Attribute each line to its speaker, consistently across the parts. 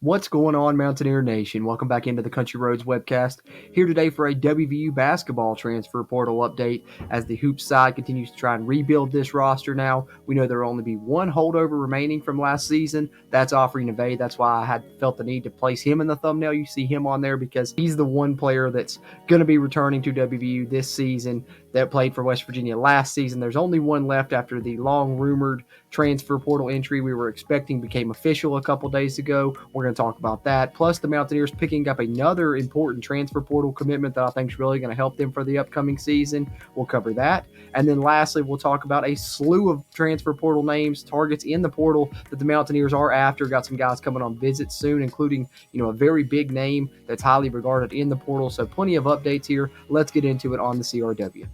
Speaker 1: What's going on, Mountaineer Nation? Welcome back into the Country Roads webcast. Here today for a WVU basketball transfer portal update as the Hoops side continues to try and rebuild this roster now. We know there will only be one holdover remaining from last season. That's Offrey Neve. That's why I had felt the need to place him in the thumbnail. You see him on there because he's the one player that's going to be returning to WVU this season that played for West Virginia last season. There's only one left after the long-rumored transfer portal entry we were expecting became official a couple days ago. We're going to talk about that. Plus, the Mountaineers picking up another important transfer portal commitment that I think is really going to help them for the upcoming season. We'll cover that. And then lastly, we'll talk about a slew of transfer portal names, targets in the portal that the Mountaineers are after. Got some guys coming on visits soon, including, a very big name that's highly regarded in the portal. So plenty of updates here. Let's get into it on the CRW.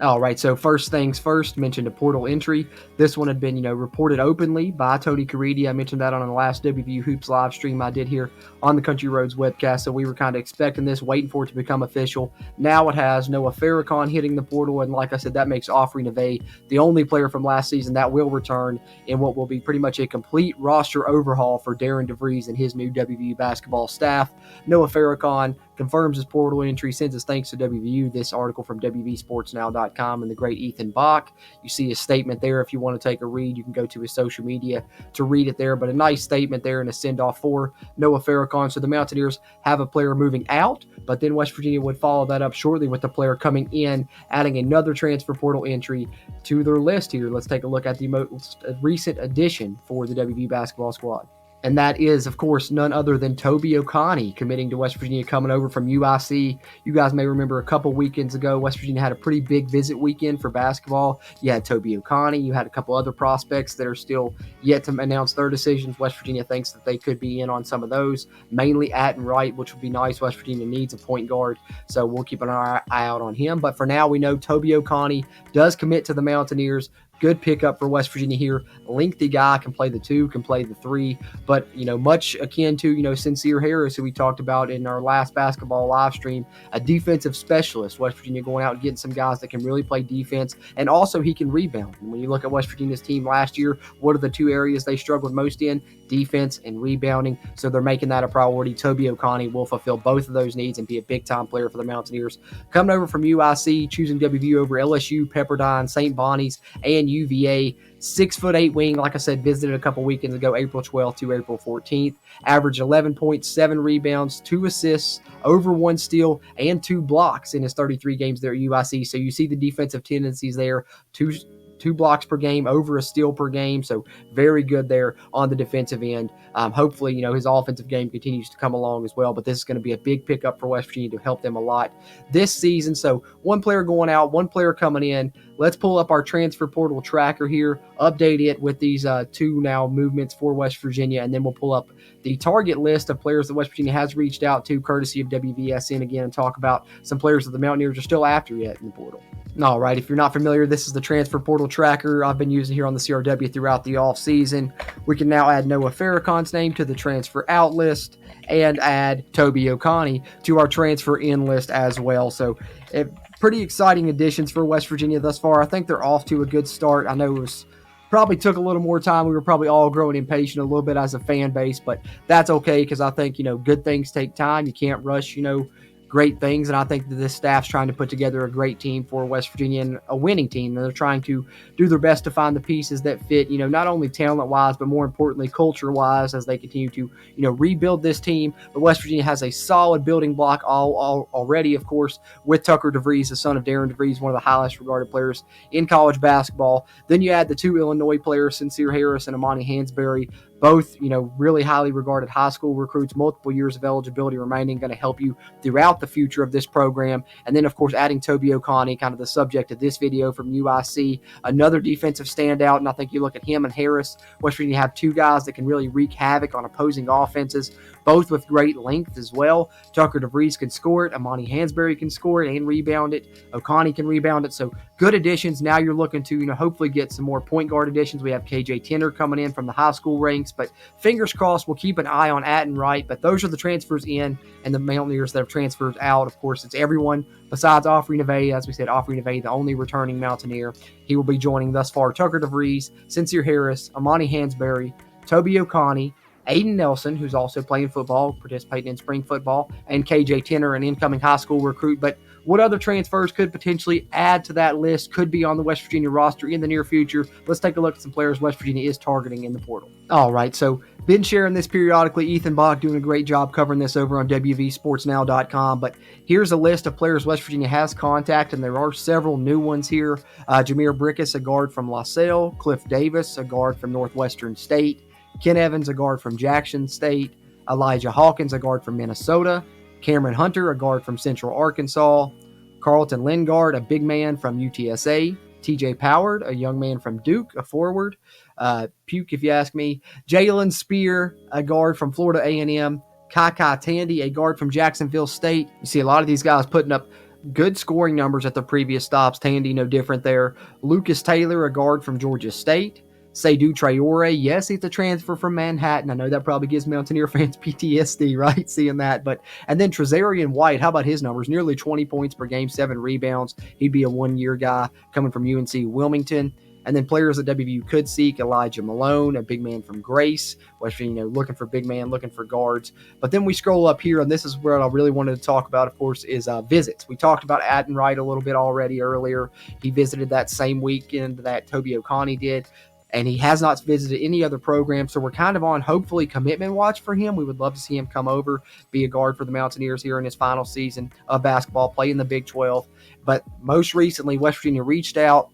Speaker 1: All right, so first things first, mentioned a portal entry. This one had been, reported openly by Tony Caridi. I mentioned that on the last WVU Hoops live stream I did here on the Country Roads webcast, so we were kind of expecting this, waiting for it to become official. Now it has Noah Faron hitting the portal, and like I said, that makes Offrey Neve the only player from last season that will return in what will be pretty much a complete roster overhaul for Darren DeVries and his new WVU basketball staff. Noah Faron confirms his portal entry, sends his thanks to WVU. This article from WVSportsNow.com and the great Ethan Bach. You see his statement there. If you want to take a read, you can go to his social media to read it there. But a nice statement there and a send-off for Noah Faron. So the Mountaineers have a player moving out, but then West Virginia would follow that up shortly with the player coming in, adding another transfer portal entry to their list here. Let's take a look at the most recent addition for the WVU basketball squad. And that is, of course, none other than Toby Okani committing to West Virginia, coming over from UIC. You guys may remember a couple weekends ago, West Virginia had a pretty big visit weekend for basketball. You had Toby Okani. You had a couple other prospects that are still yet to announce their decisions. West Virginia thinks that they could be in on some of those, mainly at and right, which would be nice. West Virginia needs a point guard, so we'll keep an eye out on him. But for now, we know Toby Okani does commit to the Mountaineers. Good pickup for West Virginia here. Lengthy guy, can play the 2, can play the 3, but, much akin to, Sincere Harris, who we talked about in our last basketball live stream, a defensive specialist. West Virginia going out and getting some guys that can really play defense, and also he can rebound. And when you look at West Virginia's team last year, what are the two areas they struggled most in? Defense and rebounding. So they're making that a priority. Toby Okani will fulfill both of those needs and be a big-time player for the Mountaineers. Coming over from UIC, choosing WVU over LSU, Pepperdine, St. Bonnie's, and UVA. 6'8" wing, like I said, visited a couple weekends ago, April 12th to April 14th. Averaged 11.7 rebounds, 2 assists, over 1 steal, and 2 blocks in his 33 games there at UIC. So you see the defensive tendencies there. Two blocks per game, over a steal per game. So very good there on the defensive end. Hopefully, his offensive game continues to come along as well. But this is going to be a big pickup for West Virginia to help them a lot this season. So one player going out, one player coming in. Let's pull up our transfer portal tracker here, update it with these 2 now movements for West Virginia, and then we'll pull up the target list of players that West Virginia has reached out to, courtesy of WVSN again, and talk about some players that the Mountaineers are still after yet in the portal. All right, if you're not familiar, this is the transfer portal tracker I've been using here on the CRW throughout the offseason. We can now add Noah Faron's name to the transfer out list and add Toby Okani to our transfer in list as well. So pretty exciting additions for West Virginia thus far. I think they're off to a good start. I know it was probably took a little more time. We were probably all growing impatient a little bit as a fan base, but that's okay because I think, good things take time. You can't rush, great things, and I think that this staff's trying to put together a great team for West Virginia and a winning team, and they're trying to do their best to find the pieces that fit, not only talent-wise, but more importantly, culture-wise, as they continue to, rebuild this team. But West Virginia has a solid building block already, of course, with Tucker DeVries, the son of Darren DeVries, one of the highest regarded players in college basketball. Then you add the 2 Illinois players, Sincere Harris and Amani Hansberry, both, really highly regarded high school recruits, multiple years of eligibility remaining, going to help you throughout the future of this program. And then, of course, adding Toby Okani, kind of the subject of this video from UIC, another defensive standout. And I think you look at him and Harris, West Virginia have 2 guys that can really wreak havoc on opposing offenses, both with great length as well. Tucker DeVries can score it. Amani Hansberry can score it and rebound it. Okani can rebound it. So good additions. Now you're looking to, hopefully get some more point guard additions. We have KJ Tenner coming in from the high school ranks, but fingers crossed, we'll keep an eye on Atten Wright. But those are the transfers in, and the Mountaineers that have transferred out. Of course, it's everyone besides Offrey Neve. As we said, Offrey Neve, the only returning Mountaineer. He will be joining thus far Tucker DeVries, Sincere Harris, Amani Hansberry, Toby Okani, Aiden Nelson, who's also playing football, participating in spring football, and KJ Tenner, an incoming high school recruit. But what other transfers could potentially add to that list, could be on the West Virginia roster in the near future? Let's take a look at some players West Virginia is targeting in the portal. All right, so been sharing this periodically. Ethan Bach doing a great job covering this over on WVSportsNow.com. But here's a list of players West Virginia has contacted, and there are several new ones here. Jameer Brickus, a guard from LaSalle. Cliff Davis, a guard from Northwestern State. Ken Evans, a guard from Jackson State. Elijah Hawkins, a guard from Minnesota. Cameron Hunter, a guard from Central Arkansas. Carlton Lingard, a big man from UTSA. TJ Poward, a young man from Duke, a forward. Puke, if you ask me. Jalen Spear, a guard from Florida A&M. Kai Tandy, a guard from Jacksonville State. You see a lot of these guys putting up good scoring numbers at the previous stops. Tandy, no different there. Lucas Taylor, a guard from Georgia State. Seydou Traore, yes, he's a transfer from Manhattan. I know that probably gives Mountaineer fans PTSD, right, seeing that. And then Trezarian White, how about his numbers? Nearly 20 points per game, 7 rebounds. He'd be a one-year guy coming from UNC Wilmington. And then players that WVU could seek, Elijah Malone, a big man from Grace. West Virginia, looking for big man, looking for guards. But then we scroll up here, and this is where I really wanted to talk about, of course, is visits. We talked about Atten Wright a little bit already earlier. He visited that same weekend that Toby Okani did, and he has not visited any other program. So we're kind of on, hopefully, commitment watch for him. We would love to see him come over, be a guard for the Mountaineers here in his final season of basketball, play in the Big 12. But most recently, West Virginia reached out,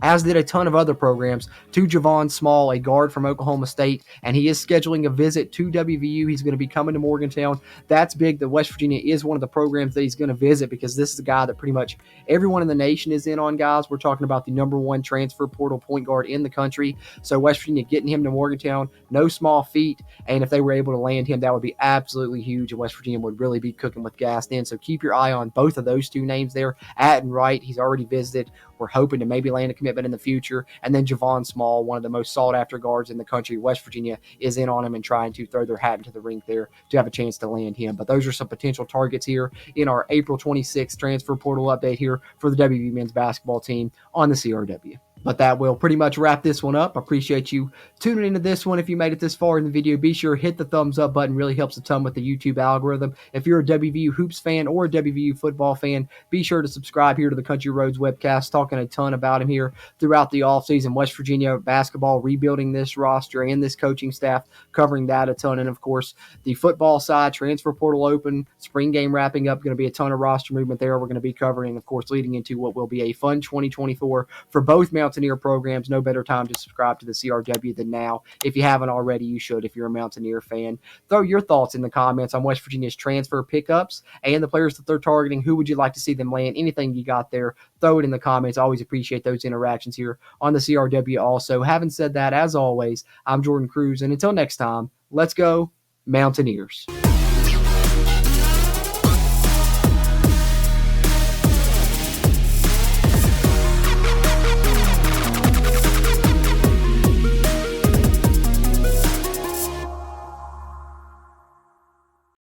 Speaker 1: as did a ton of other programs, to Javon Small, a guard from Oklahoma State, and he is scheduling a visit to WVU. He's going to be coming to Morgantown. That's big that West Virginia is one of the programs that he's going to visit, because this is a guy that pretty much everyone in the nation is in on, guys. We're talking about the #1 transfer portal point guard in the country. So West Virginia getting him to Morgantown, no small feat, and if they were able to land him, that would be absolutely huge, and West Virginia would really be cooking with gas then. So keep your eye on both of those two names there. Atten Wright, he's already visited. We're hoping to maybe land a commitment in the future. And then Javon Small, one of the most sought-after guards in the country. West Virginia is in on him and trying to throw their hat into the ring there to have a chance to land him. But those are some potential targets here in our April 26th transfer portal update here for the WVU men's basketball team on the CRW. But that will pretty much wrap this one up. I appreciate you tuning into this one. If you made it this far in the video, be sure to hit the thumbs up button. Really helps a ton with the YouTube algorithm. If you're a WVU Hoops fan or a WVU football fan, be sure to subscribe here to the Country Roads webcast, talking a ton about him here throughout the offseason. West Virginia basketball, rebuilding this roster and this coaching staff, covering that a ton. And, of course, the football side, transfer portal open, spring game wrapping up, going to be a ton of roster movement there. We're going to be covering, of course, leading into what will be a fun 2024 for both Mountaineer programs. No better time to subscribe to the CRW than now. If you haven't already, you should if you're a Mountaineer fan. Throw your thoughts in the comments on West Virginia's transfer pickups and the players that they're targeting. Who would you like to see them land? Anything you got there, throw it in the comments. I always appreciate those interactions here on the CRW also. Having said that, as always, I'm Jordan Cruz, and until next time, let's go Mountaineers.